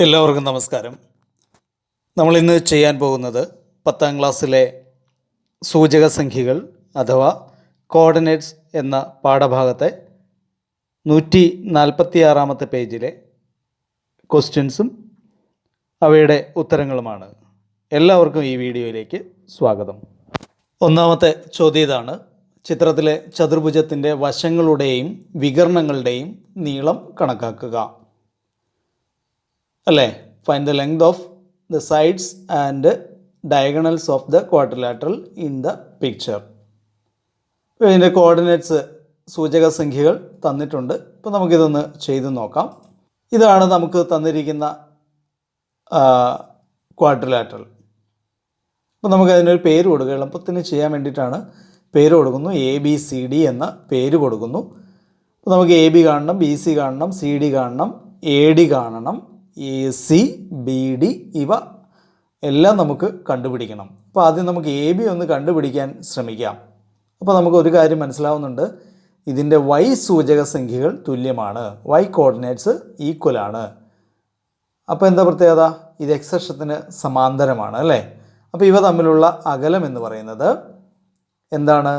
എല്ലാവർക്കും നമസ്കാരം. നമ്മളിന്ന് ചെയ്യാൻ പോകുന്നത് 10ാം ക്ലാസ്സിലെ സൂചക സംഖ്യകൾ അഥവാ കോർഡിനേറ്റ്സ് എന്ന പാഠഭാഗത്തെ 146-ാമത്തെ പേജിലെ ക്വസ്റ്റ്യൻസും അവയുടെ ഉത്തരങ്ങളുമാണ്. എല്ലാവർക്കും ഈ വീഡിയോയിലേക്ക് സ്വാഗതം. ഒന്നാമത്തെ ചോദ്യം ഇതാണ്: ചിത്രത്തിലെ ചതുർഭുജത്തിൻ്റെ വശങ്ങളുടെയും വികർണങ്ങളുടെയും നീളം കണക്കാക്കുക. അല്ലേ? Find the length of the sides and diagonals of the quadrilateral in the picture. ഇതിൻ്റെ കോർഡിനേറ്റ്സ് സൂചക സംഖ്യകൾ തന്നിട്ടുണ്ട്. ഇപ്പോൾ നമുക്കിതൊന്ന് ചെയ്ത് നോക്കാം. ഇതാണ് നമുക്ക് തന്നിരിക്കുന്ന ക്വാഡ്രിലാറ്ററൽ. അപ്പോൾ നമുക്കതിനൊരു പേര് കൊടുക്കുക. എളുപ്പത്തിന് ചെയ്യാൻ വേണ്ടിയിട്ടാണ് പേര് കൊടുക്കുന്നു. ABCD എന്ന പേര് കൊടുക്കുന്നു. അപ്പോൾ നമുക്ക് AB കാണണം, BC കാണണം, CD കാണണം, AD കാണണം, AC, BD ഇവ എല്ലാം നമുക്ക് കണ്ടുപിടിക്കണം. അപ്പോൾ ആദ്യം നമുക്ക് AB ഒന്ന് കണ്ടുപിടിക്കാൻ ശ്രമിക്കാം. അപ്പോൾ നമുക്ക് ഒരു കാര്യം മനസ്സിലാവുന്നുണ്ട്, ഇതിൻ്റെ Y സൂചക സംഖ്യകൾ തുല്യമാണ്, Y കോർഡിനേറ്റ്സ് ഈക്വൽ ആണ്. അപ്പോൾ എന്താ പ്രത്യേകത? ഇത് X അക്ഷത്തിന് സമാന്തരമാണ്, അല്ലേ? അപ്പോൾ ഇവ തമ്മിലുള്ള അകലം എന്ന് പറയുന്നത് എന്താണ്?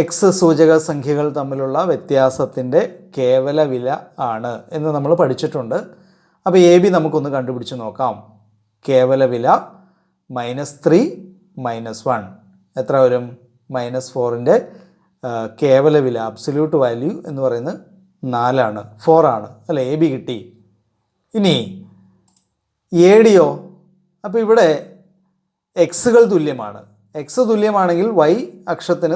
X സൂചക സംഖ്യകൾ തമ്മിലുള്ള വ്യത്യാസത്തിൻ്റെ കേവല വില ആണ് എന്ന് നമ്മൾ പഠിച്ചിട്ടുണ്ട്. അപ്പോൾ AB നമുക്കൊന്ന് കണ്ടുപിടിച്ച് നോക്കാം. കേവല വില -3 -1 എത്ര വരും? -4ൻ്റെ കേവല വില അബ്സല്യൂട്ട് വാല്യൂ എന്ന് പറയുന്നത് 4 ആണ്, 4 ആണ്, അല്ലേ? AB കിട്ടി. ഇനി ADയോ? അപ്പോൾ ഇവിടെ എക്സുകൾ തുല്യമാണ്. എക്സ് തുല്യമാണെങ്കിൽ Y അക്ഷത്തിന്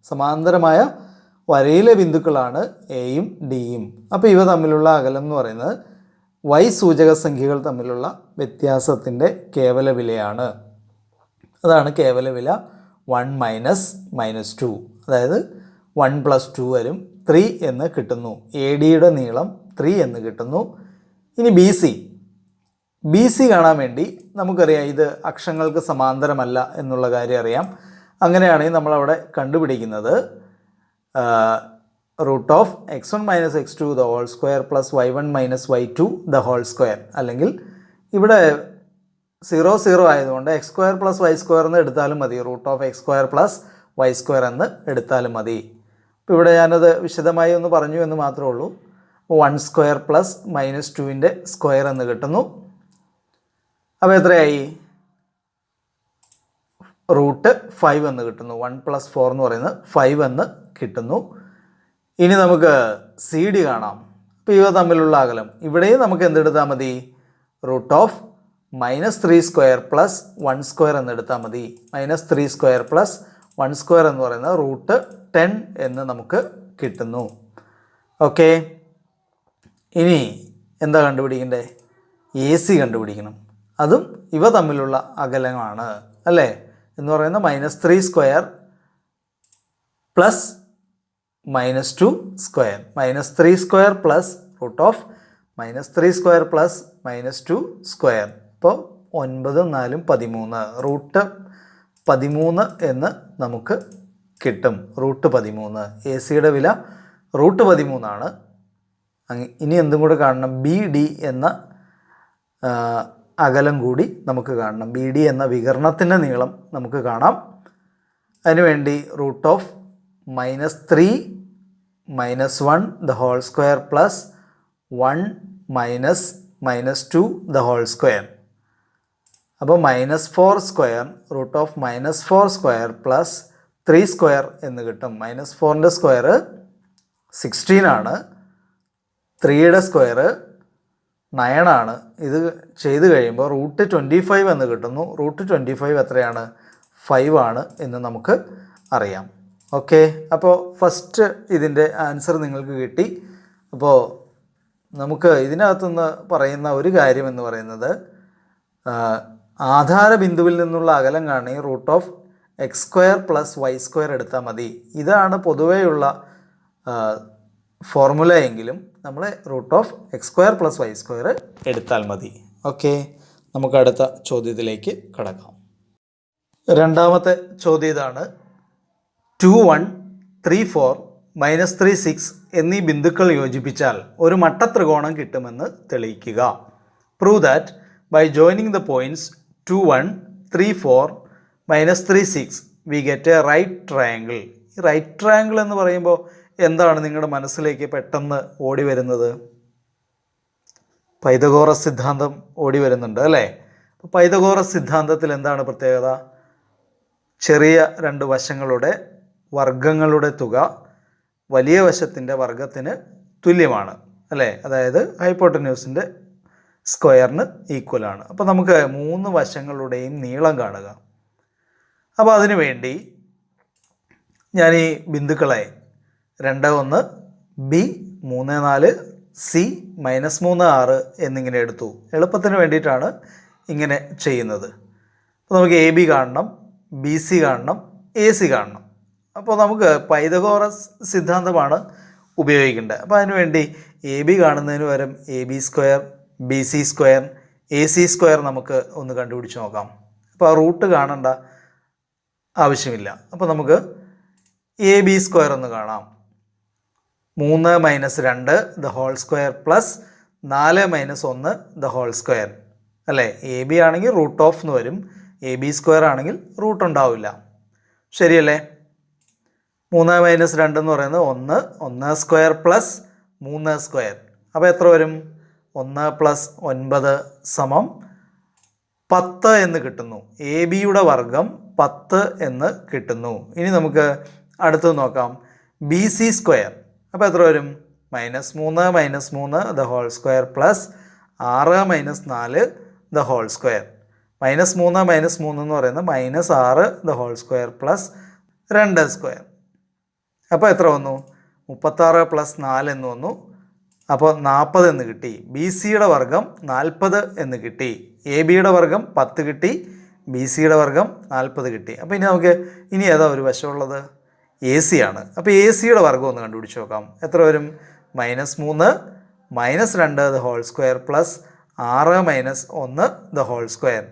സമാന്തരമായ വരയിലെ ബിന്ദുക്കളാണ് എയും ഡിയും. അപ്പോൾ ഇവ തമ്മിലുള്ള അകലം എന്ന് പറയുന്നത് Y സൂചക സംഖ്യകൾ തമ്മിലുള്ള വ്യത്യാസത്തിൻ്റെ കേവല വിലയാണ്. അതാണ് കേവല വില 1 -2. അതായത് 1 + 2 വരും, 3 എന്ന് കിട്ടുന്നു. ADയുടെ നീളം 3 എന്ന് കിട്ടുന്നു. ഇനി BC കാണാൻ വേണ്ടി നമുക്കറിയാം ഇത് അക്ഷങ്ങൾക്ക് സമാന്തരമല്ല എന്നുള്ള കാര്യം അറിയാം. അങ്ങനെയാണെങ്കിൽ നമ്മളവിടെ കണ്ടുപിടിക്കുന്നത് √(x1 - x2) the whole square plus y1 - y2 the whole square. അല്ലെങ്കിൽ ഇവിടെ 0 ആയതുകൊണ്ട് x² + y² എന്ന് എടുത്താലും മതി, √(x² + y² എന്ന് എടുത്താലും മതി. ഇപ്പോൾ ഇവിടെ ഞാനത് വിശദമായി ഒന്ന് പറഞ്ഞു എന്ന് മാത്രമേ ഉള്ളൂ. 1² + -2ൻ്റെ സ്ക്വയർ എന്ന് കിട്ടുന്നു. അപ്പോൾ എത്രയായി? √5 എന്ന് കിട്ടുന്നു. 1 + 4 എന്ന് പറയുന്നത് 5 എന്ന് കിട്ടുന്നു. ഇനി നമുക്ക് CD കാണാം. അപ്പോൾ ഇവ തമ്മിലുള്ള അകലം ഇവിടെയും നമുക്ക് എന്തെടുത്താൽ മതി? √(-3² + 1² എന്ന് എടുത്താൽ മതി. -3² + 1² എന്ന് പറയുന്നത് √10 എന്ന് നമുക്ക് കിട്ടുന്നു. ഓക്കെ, ഇനി എന്താ കണ്ടുപിടിക്കണ്ടേ? AC കണ്ടുപിടിക്കണം. അതും ഇവ തമ്മിലുള്ള അകലമാണ്, അല്ലേ? എന്ന് പറയുന്നത് -3² + -2² -3² + -3² ഇപ്പോൾ 9 4 13 √13 എന്ന് നമുക്ക് കിട്ടും. √13 ACയുടെ വില √13 ആണ്. ഇനി എന്തും കൂടെ കാണണം, BD എന്ന അകലം കൂടി നമുക്ക് കാണണം. BD എന്ന വികരണത്തിൻ്റെ നീളം നമുക്ക് കാണാം. അതിനുവേണ്ടി √(-3 -1 the whole square plus 1 -2 the whole square. അപ്പോൾ -4² √(-4² + 3² എന്ന് കിട്ടും. -4ൻ്റെ സ്ക്വയർ 16 ആണ്, 3യുടെ സ്ക്വയർ 9 ആണ്. ഇത് ചെയ്ത് കഴിയുമ്പോൾ √25 എന്ന് കിട്ടുന്നു. √25 എത്രയാണ്? 5 ആണ് എന്ന് നമുക്ക് അറിയാം. ഓക്കെ, അപ്പോൾ ഫസ്റ്റ് ഇതിൻ്റെ ആൻസർ നിങ്ങൾക്ക് കിട്ടി. അപ്പോൾ നമുക്ക് ഇതിനകത്തുനിന്ന് പറയുന്ന ഒരു കാര്യം എന്ന് പറയുന്നത്, ആധാര ബിന്ദുവിൽ നിന്നുള്ള അകലം കാണി √(x² + y² എടുത്താൽ മതി. ഇതാണ് പൊതുവെയുള്ള ഫോർമുല എങ്കിലും നമ്മൾ √(x² + y² എടുത്താൽ മതി. ഓക്കെ, നമുക്ക് അടുത്ത ചോദ്യത്തിലേക്ക് കടക്കാം. രണ്ടാമത്തെ ചോദ്യം ഇതാണ്: 2 1 3 4 -3 6 എന്നീ ബിന്ദുക്കൾ യോജിപ്പിച്ചാൽ ഒരു മട്ടത്രികോണം കിട്ടുമെന്ന് തെളിയിക്കുക. Prove that by joining the points 2 1 3 4 -3 6 we get a right triangle. ഈ റൈറ്റ് ട്രയാങ്കിൾ എന്ന് പറയുമ്പോൾ എന്താണ് നിങ്ങളുടെ മനസ്സിലേക്ക് പെട്ടെന്ന് ഓടി വരുന്നത്? പൈതഗോറസ് സിദ്ധാന്തം ഓടി വരുന്നുണ്ട് അല്ലേ? അപ്പോൾ പൈതഗോറസ് സിദ്ധാന്തത്തിൽ എന്താണ് പ്രത്യേകത? ചെറിയ രണ്ട് വശങ്ങളുടെ വർഗങ്ങളുടെ തുക വലിയ വശത്തിൻ്റെ വർഗത്തിന് തുല്യമാണ് അല്ലേ? അതായത് ഹൈപ്പോട്ടന്യൂസിൻ്റെ സ്ക്വയറിന് ഈക്വലാണ്. അപ്പോൾ നമുക്ക് 3 വശങ്ങളുടെയും നീളം കാണുക. അപ്പോൾ അതിനു വേണ്ടി ഞാൻ ഈ ബിന്ദുക്കളെ 2 1 ബി 3 4 സി -3 6 എന്നിങ്ങനെ എടുത്തു. എളുപ്പത്തിന് വേണ്ടിയിട്ടാണ് ഇങ്ങനെ ചെയ്യുന്നത്. അപ്പോൾ നമുക്ക് എ ബി കാണണം, ബി സി കാണണം, എ സി കാണണം. അപ്പോൾ നമുക്ക് പൈതഗോറസ് സിദ്ധാന്തമാണ് ഉപയോഗിക്കേണ്ടത്. അപ്പോൾ അതിനുവേണ്ടി എ ബി കാണുന്നതിന് പകരം A B square, B C square, A C square നമുക്ക് ഒന്ന് കണ്ടുപിടിച്ച് നോക്കാം. അപ്പോൾ ആ റൂട്ട് കാണേണ്ട ആവശ്യമില്ല. അപ്പോൾ നമുക്ക് എ ബി സ്ക്വയർ ഒന്ന് കാണാം. 3 - 2 the whole square plus 4 - 1 the whole square അല്ലേ? എ ബി ആണെങ്കിൽ റൂട്ട് ഓഫ് എന്ന് വരും, എ ബി സ്ക്വയർ ആണെങ്കിൽ റൂട്ട് ഉണ്ടാവില്ല. ശരിയല്ലേ? 3 - 2 എന്ന് പറയുന്നത് 1, 1 സ്ക്വയർ പ്ലസ് 3 സ്ക്വയർ. അപ്പോൾ എത്ര വരും? 1 + 9 = 10 എന്ന് കിട്ടുന്നു. എ ബിയുടെ വർഗം 10 എന്ന് കിട്ടുന്നു. ഇനി നമുക്ക് അടുത്തത് നോക്കാം. B C square. അപ്പോൾ എത്ര വരും? -3 - 3 the whole square plus 6 - 4 the whole square. -3 - 3 എന്ന് പറയുന്നത് -6 the whole square plus 2 square. അപ്പോൾ എത്ര വന്നു? 36 + 4 എന്ന് വന്നു. അപ്പോൾ 40 എന്ന് കിട്ടി. ബി സിയുടെ വർഗം 40 എന്ന് കിട്ടി. എ ബിയുടെ വർഗം 10 കിട്ടി, ബി സിയുടെ വർഗം 40 കിട്ടി. അപ്പോൾ ഇനി ഏതാ ഒരു വശമുള്ളത്? എ സി ആണ്. അപ്പോൾ എ സിയുടെ വർഗം ഒന്ന് കണ്ടുപിടിച്ച് നോക്കാം. എത്ര വരും? -3 - 2 the whole square plus 6 - 1 the whole square.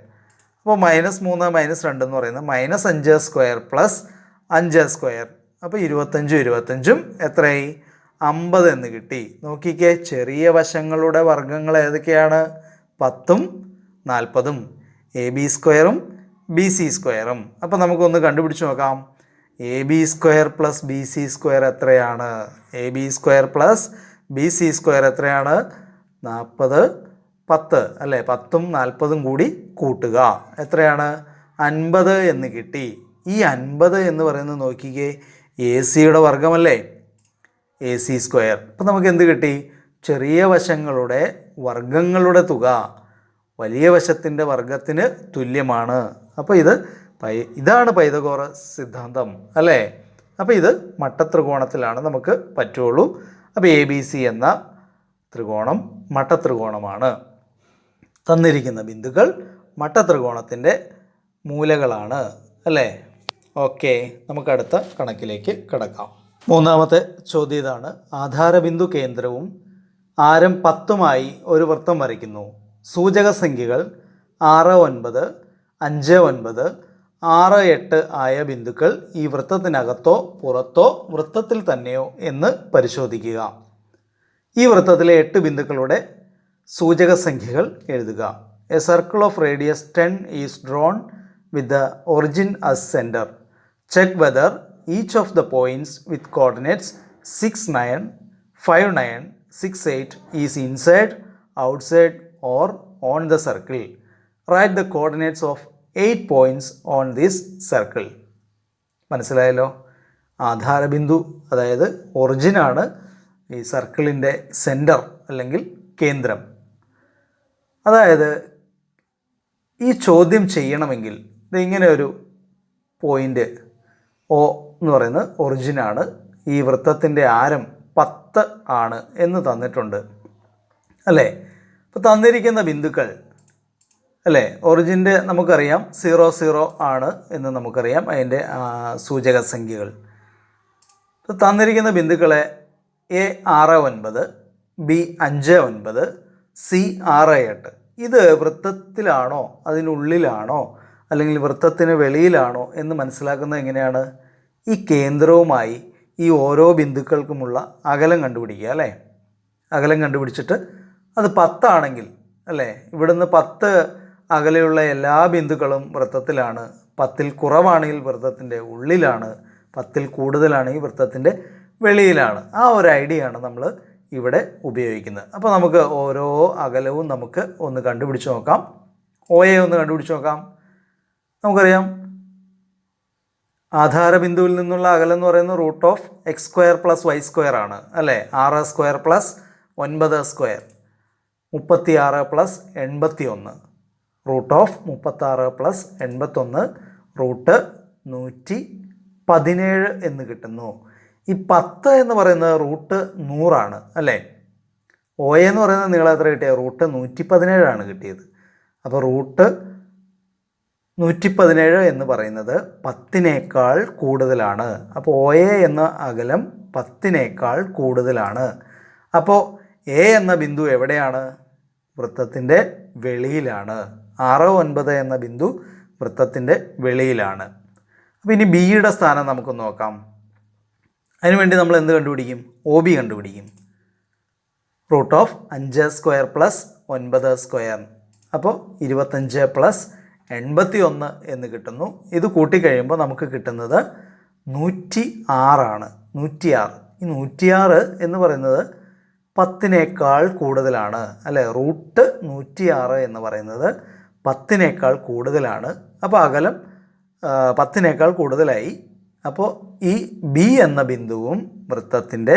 അപ്പോൾ -3 - 2 എന്ന് പറയുന്നത് -5 സ്ക്വയർ പ്ലസ് 5 സ്ക്വയർ. അപ്പോൾ 25 എത്രയായി? 50 എന്ന് കിട്ടി. നോക്കിക്കേ, ചെറിയ വശങ്ങളുടെ വർഗ്ഗങ്ങൾ ഏതൊക്കെയാണ്? 10ഉം 40ഉം, എ ബി സ്ക്വയറും ബി സി സ്ക്വയറും. അപ്പോൾ നമുക്കൊന്ന് കണ്ടുപിടിച്ച് നോക്കാം. A B square plus B C square എത്രയാണ്? A B square plus B C square എത്രയാണ്? 40 10 അല്ലേ? 10ഉം 40ഉം കൂടി കൂട്ടുക എത്രയാണ്? 50 എന്ന് കിട്ടി. ഈ 50 എന്ന് പറയുന്നത് നോക്കിക്കേ, എ സിയുടെ വർഗമല്ലേ? A C square. അപ്പം നമുക്ക് എന്ത് കിട്ടി? ചെറിയ വശങ്ങളുടെ വർഗങ്ങളുടെ തുക വലിയ വശത്തിൻ്റെ വർഗത്തിന് തുല്യമാണ്. അപ്പോൾ ഇതാണ് പൈതഗോറസ് സിദ്ധാന്തം അല്ലേ? അപ്പോൾ ഇത് മട്ടത്രികോണത്തിലാണ് നമുക്ക് പറ്റുള്ളൂ. അപ്പോൾ എ ബി സി എന്ന ത്രികോണം മട്ടത്രികോണമാണ്. തന്നിരിക്കുന്ന ബിന്ദുക്കൾ മട്ടത്രികോണത്തിൻ്റെ മൂലകളാണ് അല്ലേ? ഓക്കെ, നമുക്ക് അടുത്ത കണക്കിലേക്ക് കിടക്കാം. മൂന്നാമത്തെ ചോദ്യം ഇതാണ്. ആധാരബിന്ദു കേന്ദ്രവും ആരം 10ഉമായി ഒരു വൃത്തം വരയ്ക്കുന്നു. സൂചക സംഖ്യകൾ 6 9 5 9 6 8 ആയ ബിന്ദുക്കൾ ഈ വൃത്തത്തിനകത്തോ പുറത്തോ വൃത്തത്തിൽ തന്നെയോ എന്ന് പരിശോധിക്കുക. ഈ വൃത്തത്തിലെ 8 ബിന്ദുക്കളുടെ സൂചക സംഖ്യകൾ എഴുതുക. A circle of radius 10 is drawn with the origin as centre. Check whether each of the points with coordinates 6 9 5 9 6 8 is inside, outside or on the circle. Write the coordinates of 8 points on this circle. മനസ്സിലായല്ലോ? ആധാരബിന്ദു അതായത് ഒറിജിനാണ് ഈ സർക്കിളിൻ്റെ centre അല്ലെങ്കിൽ കേന്ദ്രം. അതായത് ഈ ചോദ്യം ചെയ്യണമെങ്കിൽ ഇങ്ങനെ ഒരു പോയിൻ്റ് ഒ എന്ന് പറയുന്നത് ഒറിജിനാണ്. ഈ വൃത്തത്തിൻ്റെ ആരം 10 ആണ് എന്ന് തന്നിട്ടുണ്ട് അല്ലേ? അപ്പോൾ തന്നിരിക്കുന്ന ബിന്ദുക്കൾ അല്ലേ, ഒറിജിൻ്റെ നമുക്കറിയാം 0 0 ആണ് എന്ന് നമുക്കറിയാം, അതിൻ്റെ സൂചക സംഖ്യകൾ. തന്നിരിക്കുന്ന ബിന്ദുക്കളെ എ 6 9 ബി 5 9 സി 6 8. ഇത് വൃത്തത്തിലാണോ അതിനുള്ളിലാണോ അല്ലെങ്കിൽ വൃത്തത്തിന് വെളിയിലാണോ എന്ന് മനസ്സിലാക്കുന്നത് എങ്ങനെയാണ്? ഈ കേന്ദ്രവുമായി ഈ ഓരോ ബിന്ദുക്കൾക്കുമുള്ള അകലം കണ്ടുപിടിക്കുക അല്ലേ. അകലം കണ്ടുപിടിച്ചിട്ട് അത് 10 ആണെങ്കിൽ അല്ലേ, ഇവിടുന്ന് 10 അകലെയുള്ള എല്ലാ ബിന്ദുക്കളും വൃത്തത്തിലാണ്. 10ൽ കുറവാണെങ്കിൽ വൃത്തത്തിൻ്റെ ഉള്ളിലാണ്, 10ൽ കൂടുതലാണെങ്കിൽ വൃത്തത്തിൻ്റെ വെളിയിലാണ്. ആ ഒരു ഐഡിയ ആണ് നമ്മൾ ഇവിടെ ഉപയോഗിക്കുന്നത്. അപ്പോൾ നമുക്ക് ഓരോ അകലവും നമുക്ക് ഒന്ന് കണ്ടുപിടിച്ച് നോക്കാം. OA ഒന്ന് കണ്ടുപിടിച്ച് നോക്കാം. നമുക്കറിയാം ആധാരബിന്ദുവിൽ നിന്നുള്ള അകലം എന്ന് പറയുന്നത് √(x² + y² ആണ് അല്ലേ. 6² + 9² 36 + 81 √(36 + 81) √117 എന്ന് കിട്ടുന്നു. ഈ 10 എന്ന് പറയുന്നത് √100 ആണ് അല്ലേ. OA എന്ന് പറയുന്നത് നീളം എത്ര കിട്ടിയ √117 ആണ് കിട്ടിയത്. അപ്പോൾ √117 എന്ന് പറയുന്നത് 10നേക്കാൾ കൂടുതലാണ്. അപ്പോൾ OA എന്ന അകലം 10നേക്കാൾ കൂടുതലാണ്. അപ്പോൾ A എന്ന ബിന്ദു എവിടെയാണ്? വൃത്തത്തിൻ്റെ വെളിയിലാണ്. 6, 9 എന്ന ബിന്ദു വൃത്തത്തിൻ്റെ വെളിയിലാണ്. അപ്പോൾ ഇനി ബിയുടെ സ്ഥാനം നമുക്ക് നോക്കാം. അതിനുവേണ്ടി നമ്മൾ എന്ത് കണ്ടുപിടിക്കും? OB കണ്ടുപിടിക്കും. √5² + 9². അപ്പോൾ 25 + 81 എന്ന് കിട്ടുന്നു. ഇത് കൂട്ടിക്കഴിയുമ്പോൾ നമുക്ക് കിട്ടുന്നത് 106 ആണ്. 106. ഈ 106 എന്ന് പറയുന്നത് 10നേക്കാൾ കൂടുതലാണ് അല്ലേ. √106 എന്ന് പറയുന്നത് 10നേക്കാൾ കൂടുതലാണ്. അപ്പോൾ അകലം 10നേക്കാൾ കൂടുതലായി. അപ്പോൾ ഈ ബി എന്ന ബിന്ദുവും വൃത്തത്തിൻ്റെ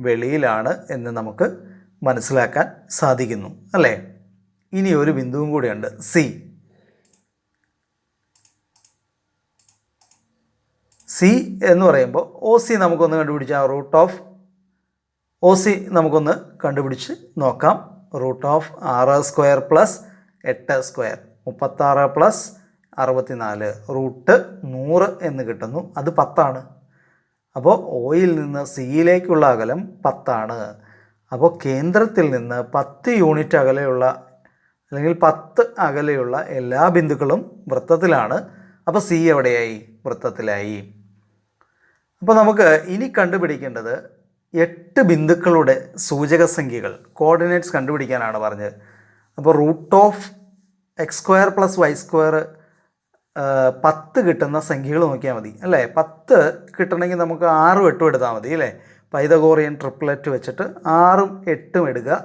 വെളിയിലാണ് എന്ന് നമുക്ക് മനസ്സിലാക്കാൻ സാധിക്കുന്നു അല്ലേ. ഇനി ഒരു ബിന്ദുവും കൂടിയുണ്ട്, സി. സി എന്ന് പറയുമ്പോൾ OC നമുക്കൊന്ന് കണ്ടുപിടിച്ചാൽ OC നമുക്കൊന്ന് കണ്ടുപിടിച്ച് നോക്കാം. √6² + 8², 36 + 64 √100 എന്ന് കിട്ടുന്നു. അത് 10 ആണ്. അപ്പോൾ Oയിൽ നിന്ന് സിയിലേക്കുള്ള അകലം 10 ആണ്. അപ്പോൾ കേന്ദ്രത്തിൽ നിന്ന് 10 യൂണിറ്റ് അകലെയുള്ള അല്ലെങ്കിൽ 10 അകലെയുള്ള എല്ലാ ബിന്ദുക്കളും വൃത്തത്തിലാണ്. അപ്പോൾ സി എവിടെയായി? വൃത്തത്തിലായി. അപ്പോൾ നമുക്ക് ഇനി കണ്ടുപിടിക്കേണ്ടത് 8 ബിന്ദുക്കളുടെ സൂചക സംഖ്യകൾ, കോർഡിനേറ്റ്സ് കണ്ടുപിടിക്കാനാണ് പറഞ്ഞത്. അപ്പോൾ √(x² + y²) 10 കിട്ടുന്ന സംഖ്യകൾ നോക്കിയാൽ മതി അല്ലേ. 10 കിട്ടണമെങ്കിൽ നമുക്ക് 6ഉം 8ഉം എടുത്താൽ മതി അല്ലേ. പൈതഗോറിയൻ ട്രിപ്ലറ്റ് വെച്ചിട്ട് 6ഉം 8ഉം എടുക്കുക.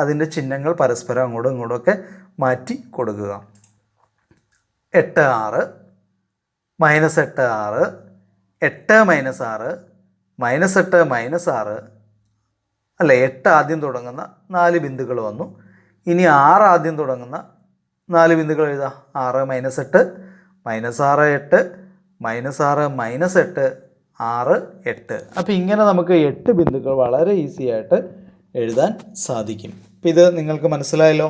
അതിൻ്റെ ചിഹ്നങ്ങൾ പരസ്പരം അങ്ങോട്ടും ഇങ്ങോട്ടുമൊക്കെ മാറ്റി കൊടുക്കുക. 8 6 -8 6 8 - 6 -8 -6 അല്ലേ. 8 ആദ്യം തുടങ്ങുന്ന 4 ബിന്ദുക്കൾ വന്നു. ഇനി 6 ആദ്യം തുടങ്ങുന്ന 4 ബിന്ദുക്കൾ എഴുതാം. 6 - 8 -6 8 -6 -8 6 8. അപ്പോൾ ഇങ്ങനെ നമുക്ക് 8 ബിന്ദുക്കൾ വളരെ ഈസി ആയിട്ട് എഴുതാൻ സാധിക്കും. അപ്പോൾ ഇത് നിങ്ങൾക്ക് മനസ്സിലായല്ലോ.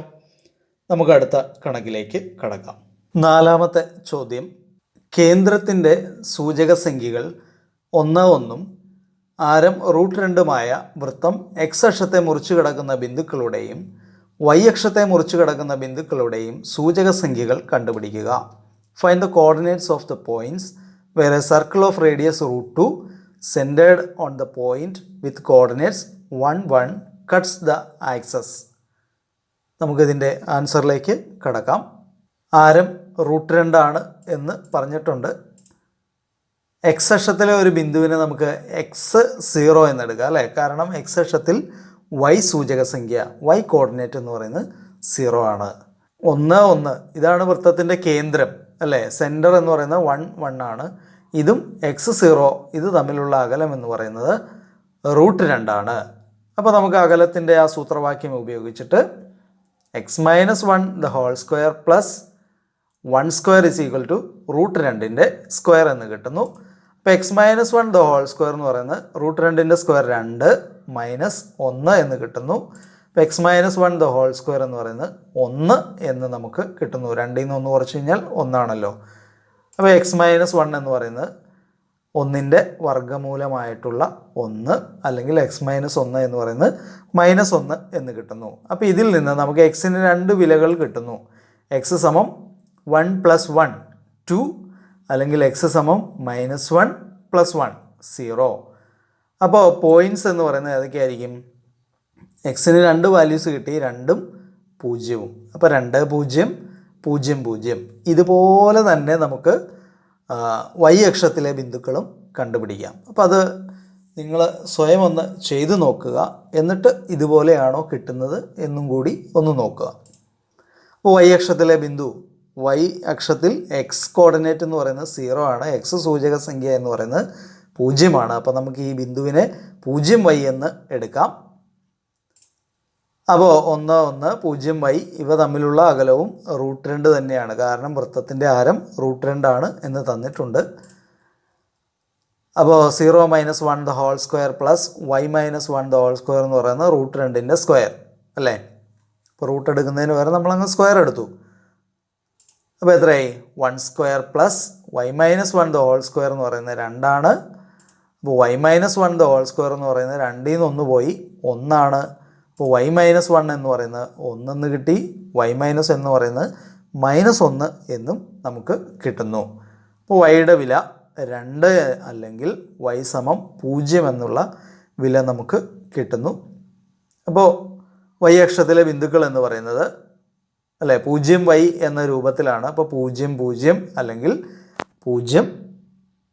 നമുക്ക് അടുത്ത കണക്കിലേക്ക് കടക്കാം. 4ാമത്തെ ചോദ്യം. കേന്ദ്രത്തിൻ്റെ സൂചക സംഖ്യകൾ 1 1ഉം ആരം √2ഉമായ വൃത്തം x അക്ഷത്തെ മുറിച്ചു കിടക്കുന്ന ബിന്ദുക്കളുടെയും y അക്ഷത്തെ മുറിച്ചു കിടക്കുന്ന ബിന്ദുക്കളുടെയും സൂചക സംഖ്യകൾ കണ്ടുപിടിക്കുക. Find the coordinates of the points where a circle of radius √2 centered on the point with coordinates 1 1 cuts the axis. നമുക്കിതിൻ്റെ ആൻസറിലേക്ക് കടക്കാം. ആരം √2 ആണ് എന്ന് പറഞ്ഞിട്ടുണ്ട്. x അക്ഷത്തിലെ ഒരു ബിന്ദുവിനെ നമുക്ക് x0 എന്നെടുക്കുക അല്ലേ. കാരണം x അക്ഷത്തിൽ y സൂചക സംഖ്യ, y കോർഡിനേറ്റ് എന്ന് പറയുന്നത് 0 ആണ്. 1 1 ഇതാണ് വൃത്തത്തിൻ്റെ കേന്ദ്രം അല്ലേ. സെൻറ്റർ എന്ന് പറയുന്നത് 1 1 ആണ്. ഇതും x0 ഇത് തമ്മിലുള്ള അകലം എന്ന് പറയുന്നത് √2 ആണ്. അപ്പോൾ നമുക്ക് അകലത്തിൻ്റെ ആ സൂത്രവാക്യം ഉപയോഗിച്ചിട്ട് x - 1² + 1² = √2ൻ്റെ സ്ക്വയർ എന്ന് കിട്ടുന്നു. അപ്പോൾ x - 1² എന്ന് പറയുന്നത് √2ൻ്റെ സ്ക്വയർ 2 -1 എന്ന് കിട്ടുന്നു. അപ്പോൾ x - 1² എന്ന് പറയുന്നത് 1 എന്ന് നമുക്ക് കിട്ടുന്നു. 2ൽ നിന്ന് 1 കുറച്ച് കഴിഞ്ഞാൽ 1 ആണല്ലോ. അപ്പോൾ x - 1 എന്ന് പറയുന്നത് 1ൻ്റെ വർഗ്ഗമൂലമായിട്ടുള്ള 1 അല്ലെങ്കിൽ x - 1 എന്ന് പറയുന്നത് -1 എന്ന് കിട്ടുന്നു. അപ്പോൾ ഇതിൽ നിന്ന് നമുക്ക് x-ന് 2 വിലകൾ കിട്ടുന്നു. x = 1 + 1 2 അല്ലെങ്കിൽ x = -1 + 1 0. അപ്പോൾ പോയിൻറ്റ്സ് എന്ന് പറയുന്നത് ഏതൊക്കെയായിരിക്കും? എക്സിന് 2 വാല്യൂസ് കിട്ടി, 2ഉം 0ഉം. അപ്പോൾ 2 0 0 0. ഇതുപോലെ തന്നെ നമുക്ക് y അക്ഷത്തിലെ ബിന്ദുക്കളും കണ്ടുപിടിക്കാം. അപ്പോൾ അത് നിങ്ങൾ സ്വയം ഒന്ന് ചെയ്തു നോക്കുക. എന്നിട്ട് ഇതുപോലെയാണോ കിട്ടുന്നത് എന്നും കൂടി ഒന്ന് നോക്കുക. അപ്പോൾ y അക്ഷത്തിലെ ബിന്ദു, y അക്ഷത്തിൽ x കോർഡിനേറ്റ് എന്ന് പറയുന്നത് 0 ആണ്, x സൂചക സംഖ്യ എന്ന് പറയുന്നത് 0 ആണ്. അപ്പോൾ നമുക്ക് ഈ ബിന്ദുവിനെ 0y എന്ന് എടുക്കാം. അപ്പോൾ 1 1 0y ഇവ തമ്മിലുള്ള അകലവും √2 തന്നെയാണ്. കാരണം വൃത്തത്തിൻ്റെ ആരം √2 ആണ് എന്ന് തന്നിട്ടുണ്ട്. അപ്പോൾ 0 - 1 the whole square plus y - 1 the whole square എന്ന് പറയുന്നത് √2ൻ്റെ സ്ക്വയർ അല്ലേ? അപ്പോൾ റൂട്ട് എടുക്കുന്നതിന് പകരം നമ്മളങ്ങ് സ്ക്വയർ എടുത്തു. അപ്പോൾ എത്രയായി? 1 square plus y - 1 the whole square എന്ന് പറയുന്നത് 2 ആണ്. അപ്പോൾ y - 1 ദ ഹോൾ സ്ക്വയർ എന്ന് പറയുന്നത് 2ൽ നിന്ന് 1 പോയി 1 ആണ്. അപ്പോൾ y - 1 എന്ന് പറയുന്നത് 1 എന്ന് കിട്ടി, y- എന്ന് പറയുന്നത് -1 എന്നും നമുക്ക് കിട്ടുന്നു. അപ്പോൾ y-യുടെ വില 2 അല്ലെങ്കിൽ y = 0 എന്നുള്ള വില നമുക്ക് കിട്ടുന്നു. അപ്പോൾ y അക്ഷത്തിലെ ബിന്ദുക്കൾ എന്ന് പറയുന്നത് അല്ലേ 0y എന്ന രൂപത്തിലാണ്. അപ്പോൾ 0 0 അല്ലെങ്കിൽ 0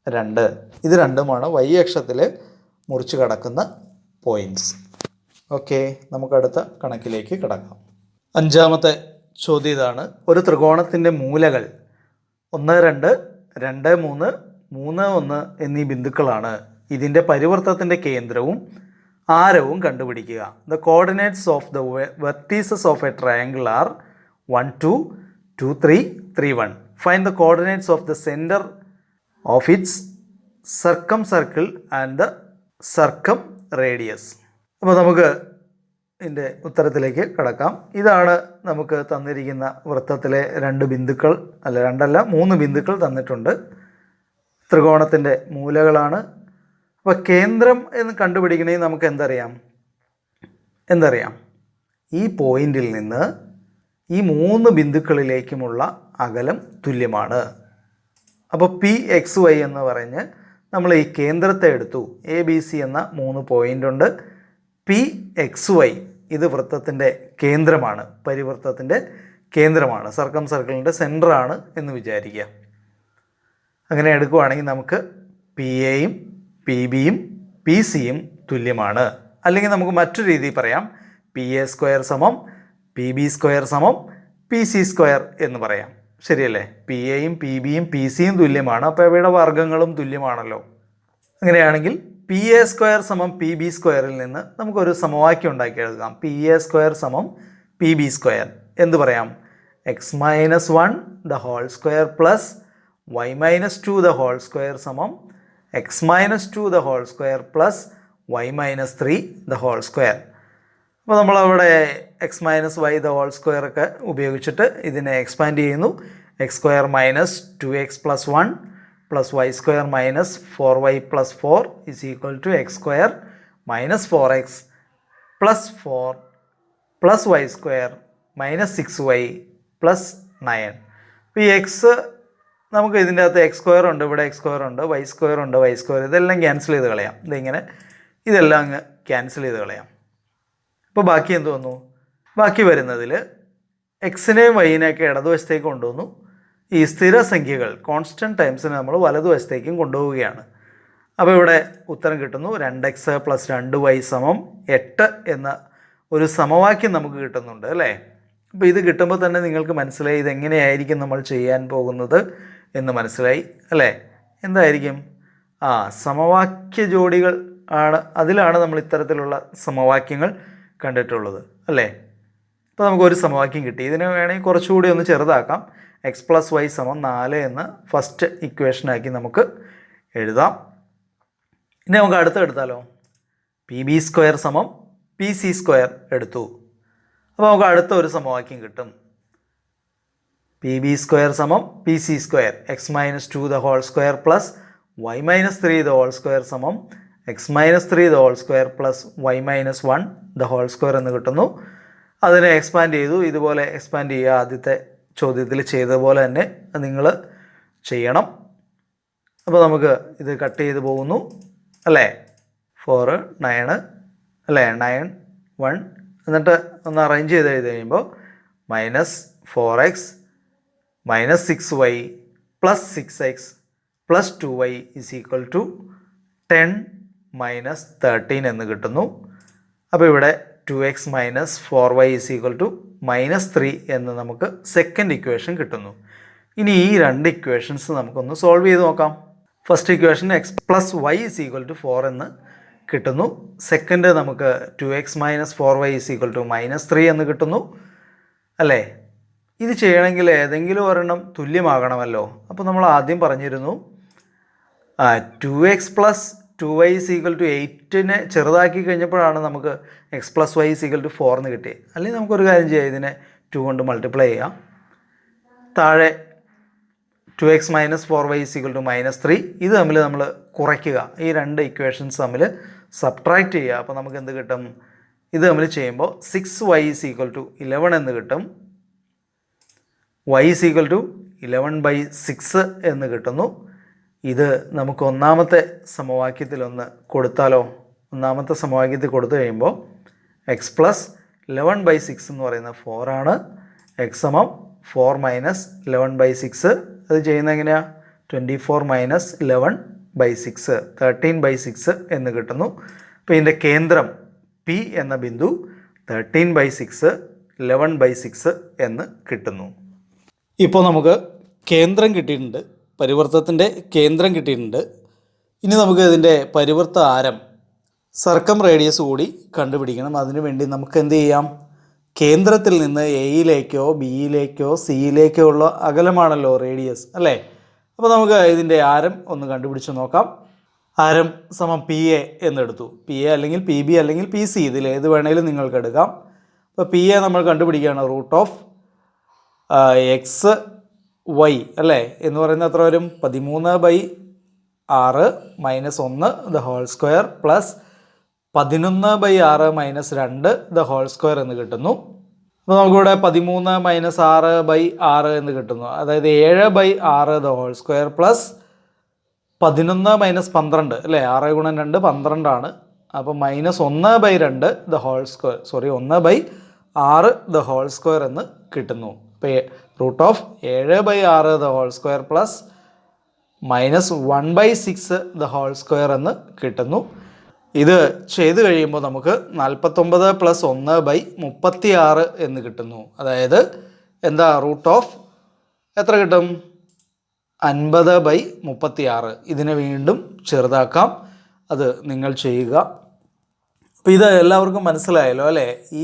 2 ഇത് രണ്ടുമാണ് y അക്ഷത്തിൽ മുറിച്ച് കടക്കുന്ന പോയിൻറ്റ്സ്. ഓക്കെ, നമുക്കടുത്ത കണക്കിലേക്ക് കിടക്കാം. 5ാമത്തെ ചോദ്യം ഇതാണ്. ഒരു ത്രികോണത്തിൻ്റെ മൂലകൾ 1 2 2 3 3 1 എന്നീ ബിന്ദുക്കളാണ്. ഇതിൻ്റെ പരിവർത്തനത്തിൻ്റെ കേന്ദ്രവും ആരവും കണ്ടുപിടിക്കുക. The coordinates of the vertices of a triangle are 1 2 2 3 3 1. Find the coordinates of the centre of its circumcircle and the circumradius. അപ്പോൾ നമുക്ക് ഇതിൻ്റെ ഉത്തരത്തിലേക്ക് കടക്കാം. ഇതാണ് നമുക്ക് തന്നിരിക്കുന്ന വൃത്തത്തിലെ 2 ബിന്ദുക്കൾ, അല്ല 2 അല്ല 3 ബിന്ദുക്കൾ തന്നിട്ടുണ്ട്. ത്രികോണത്തിൻ്റെ മൂലകളാണ്. അപ്പോൾ കേന്ദ്രം എന്ന് കണ്ടുപിടിക്കണമെങ്കിൽ നമുക്ക് എന്തറിയാം? ഈ പോയിന്റിൽ നിന്ന് ഈ 3 ബിന്ദുക്കളിലേക്കുമുള്ള അകലം തുല്യമാണ്. അപ്പോൾ PXY എന്ന് പറഞ്ഞ് നമ്മൾ ഈ കേന്ദ്രത്തെ എടുത്തു. ABC എന്ന 3 പോയിൻ്റ് ഉണ്ട്. PXY ഇത് വൃത്തത്തിൻ്റെ കേന്ദ്രമാണ്, പരിവൃത്തത്തിൻ്റെ കേന്ദ്രമാണ്, സർക്കം സർക്കിളിൻ്റെ സെൻറ്ററാണ് എന്ന് വിചാരിക്കുക. അങ്ങനെ എടുക്കുകയാണെങ്കിൽ നമുക്ക് PAയും PBയും PCയും തുല്യമാണ്. അല്ലെങ്കിൽ നമുക്ക് മറ്റൊരു രീതിയിൽ പറയാം, PA² = PB² = PC² എന്ന് പറയാം. ശരിയല്ലേ? PAയും PBയും PCയും തുല്യമാണ്. അപ്പോൾ ഇവയുടെ വർഗ്ഗങ്ങളും തുല്യമാണല്ലോ. അങ്ങനെയാണെങ്കിൽ PA² = PB² നിന്ന് നമുക്കൊരു സമവാക്യം ഉണ്ടാക്കി എഴുതാം. PA² = PB². എന്ത് പറയാം? x - 1 the whole square plus y - 2 the whole square = x - 2 the whole square plus y - 3 the whole square. അപ്പോൾ നമ്മളവിടെ x - y the whole square ഒക്കെ ഉപയോഗിച്ചിട്ട് ഇതിനെ എക്സ്പാൻഡ് ചെയ്യുന്നു. x² - 2x + 1 + y² - 4y + 4 = x² - 4x + 4 + y² - 6y + 9. അപ്പോൾ ഈ X നമുക്ക് ഇതിൻ്റെ അകത്ത് x² ഉണ്ട്, ഇവിടെ x² ഉണ്ട്, y² ഉണ്ട്, y² ഇതെല്ലാം ക്യാൻസൽ ചെയ്ത് കളയാം. ഇതെല്ലാം അങ്ങ് ക്യാൻസൽ ചെയ്ത് കളയാം. അപ്പോൾ ബാക്കി എന്ത് വന്നു? ബാക്കി വരുന്നതിൽ എക്സിനെയും വൈനെയൊക്കെ ഇടതുവശത്തേക്ക് കൊണ്ടുവന്നു. ഈ സ്ഥിരസംഖ്യകൾ കോൺസ്റ്റൻറ്റ് ടൈംസിനെ നമ്മൾ വലതുവശത്തേക്കും കൊണ്ടുപോവുകയാണ്. അപ്പോൾ ഇവിടെ ഉത്തരം കിട്ടുന്നു. 2x + 2y = 8 എന്ന ഒരു സമവാക്യം നമുക്ക് കിട്ടുന്നുണ്ട് അല്ലേ? അപ്പോൾ ഇത് കിട്ടുമ്പോൾ തന്നെ നിങ്ങൾക്ക് മനസ്സിലായി ഇതെങ്ങനെയായിരിക്കും നമ്മൾ ചെയ്യാൻ പോകുന്നത് എന്ന് മനസ്സിലായി അല്ലേ? എന്തായിരിക്കും? സമവാക്യ ജോഡികൾ ആണ്, അതിലാണ് നമ്മൾ ഇത്തരത്തിലുള്ള സമവാക്യങ്ങൾ കണ്ടിട്ടുള്ളത് അല്ലേ? അപ്പോൾ നമുക്കൊരു സമവാക്യം കിട്ടി. ഇതിനെ വേണമെങ്കിൽ കുറച്ചുകൂടി ഒന്ന് ചെറുതാക്കാം. x + y = 4 എന്ന് ഫസ്റ്റ് ഇക്വേഷനാക്കി നമുക്ക് എഴുതാം. ഇനി നമുക്ക് അടുത്തെടുത്താലോ? PB² = PC² എടുത്തു. അപ്പോൾ നമുക്ക് അടുത്ത ഒരു സമവാക്യം കിട്ടും. PB² = PC². x - 2 the whole square plus y - 3 the whole square = x - 3 the whole square plus y - 1 the whole square എന്ന് കിട്ടുന്നു. അതിനെ എക്സ്പാൻഡ് ചെയ്തു. ഇതുപോലെ എക്സ്പാൻഡ് ചെയ്യുക. ആദ്യത്തെ ചോദ്യത്തിൽ ചെയ്തതുപോലെ തന്നെ നിങ്ങൾ ചെയ്യണം. അപ്പോൾ നമുക്ക് ഇത് കട്ട് ചെയ്ത് പോകുന്നു അല്ലേ? 4 9 അല്ലേ 9 1 എന്നിട്ട് ഒന്ന് അറേഞ്ച് ചെയ്ത് എഴുതി കഴിയുമ്പോൾ -4x -6y + 6x + 2y = 10 - 13 എന്ന് കിട്ടുന്നു. അപ്പോൾ ഇവിടെ 2x - 4y = -3 എന്ന് നമുക്ക് സെക്കൻഡ് ഇക്വേഷൻ കിട്ടുന്നു. ഇനി ഈ രണ്ട് ഇക്വേഷൻസ് നമുക്കൊന്ന് സോൾവ് ചെയ്ത് നോക്കാം. ഫസ്റ്റ് ഇക്വേഷൻ x + y = 4 എന്ന് കിട്ടുന്നു. സെക്കൻഡ് നമുക്ക് 2x - 4y = -3 എന്ന് കിട്ടുന്നു അല്ലേ. ഇത് ചെയ്യണമെങ്കിൽ ഏതെങ്കിലും ഒരെണ്ണം തുല്യമാകണമല്ലോ. അപ്പോൾ നമ്മൾ ആദ്യം പറഞ്ഞിരുന്നു 2x + 2y = 8നെ ചെറുതാക്കി കഴിഞ്ഞപ്പോഴാണ് നമുക്ക് x + y = 4 എന്ന് കിട്ടിയത്. അല്ലെങ്കിൽ നമുക്കൊരു കാര്യം ചെയ്യാം, ഇതിനെ 2 കൊണ്ട് മൾട്ടിപ്ലൈ ചെയ്യാം. താഴെ 2x - 4y = -3. ഇത് തമ്മിൽ നമ്മൾ കുറയ്ക്കുക, ഈ രണ്ട് ഇക്വേഷൻസ് തമ്മിൽ സബ്ട്രാക്റ്റ് ചെയ്യുക. അപ്പോൾ നമുക്ക് എന്ത് കിട്ടും? ഇത് തമ്മിൽ ചെയ്യുമ്പോൾ 6y = 11 എന്ന് കിട്ടും. y = 11/6 എന്ന് കിട്ടുന്നു. ഇത് നമുക്ക് ഒന്നാമത്തെ സമവാക്യത്തിലൊന്ന് കൊടുത്താലോ? ഒന്നാമത്തെ സമവാക്യത്തിൽ കൊടുത്തു കഴിയുമ്പോൾ x + 11/6 എന്ന് പറയുന്നത് 4 ആണ്. x = 4 - 11/6. അത് ചെയ്യുന്നത് എങ്ങനെയാണ്? 24 - 11/6 13/6 എന്ന് കിട്ടുന്നു. അപ്പോൾ ഇതിൻ്റെ കേന്ദ്രം P എന്ന ബിന്ദു 13/6 11/6 എന്ന് കിട്ടുന്നു. ഇപ്പോൾ നമുക്ക് കേന്ദ്രം കിട്ടിയിട്ടുണ്ട്, പരിവൃത്തത്തിൻ്റെ കേന്ദ്രം കിട്ടിയിട്ടുണ്ട്. ഇനി നമുക്ക് ഇതിൻ്റെ പരിവൃത്ത ആരം സർക്കം റേഡിയസ് കൂടി കണ്ടുപിടിക്കണം. അതിനുവേണ്ടി നമുക്ക് എന്ത് ചെയ്യാം? കേന്ദ്രത്തിൽ നിന്ന് എയിലേക്കോ ബിയിലേക്കോ സിയിലേക്കോ ഉള്ള അകലമാണല്ലോ റേഡിയസ് അല്ലേ. അപ്പോൾ നമുക്ക് ഇതിൻ്റെ ആരം ഒന്ന് കണ്ടുപിടിച്ച് നോക്കാം. ആരം സമം PA എന്നെടുത്തു. PA അല്ലെങ്കിൽ PB അല്ലെങ്കിൽ PC, ഇതിൽ ഏത് വേണേലും നിങ്ങൾക്ക് എടുക്കാം. അപ്പോൾ PA നമ്മൾ കണ്ടുപിടിക്കുകയാണ്. √(x(y) അല്ലേ എന്ന് പറയുന്നത് എത്ര വരും? 13/6 - 1 the whole square + 11/6 - 2 the whole square എന്ന് കിട്ടുന്നു. അപ്പോൾ നമുക്കിവിടെ 13 - 6/6 എന്ന് കിട്ടുന്നു. അതായത് 7/6 the whole square + 11 - 12 അല്ലേ. 6 × 2 12 ആണ്. അപ്പോൾ -1/2 the whole square 1/6 the whole square എന്ന് കിട്ടുന്നു. അപ്പോൾ √(7/6 the whole square + -1/6 the whole square എന്ന് കിട്ടുന്നു. ഇത് ചെയ്ത് കഴിയുമ്പോൾ നമുക്ക് 49 + 1/36 എന്ന് കിട്ടുന്നു. അതായത് എന്താ എത്ര കിട്ടും? 50/36. ഇതിനെ വീണ്ടും ചെറുതാക്കാം, അത് നിങ്ങൾ ചെയ്യുക. അപ്പോൾ ഇത് എല്ലാവർക്കും മനസ്സിലായല്ലോ അല്ലേ. ഈ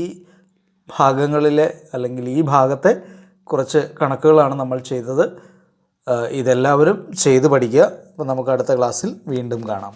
ഭാഗങ്ങളിലെ അല്ലെങ്കിൽ ഈ ഭാഗത്തെ കുറച്ച് കണക്കുകളാണ് നമ്മൾ ചെയ്തത്. ഇതെല്ലാവരും ചെയ്ത് പഠിക്കുക. അപ്പോൾ നമുക്ക് അടുത്ത ക്ലാസ്സിൽ വീണ്ടും കാണാം.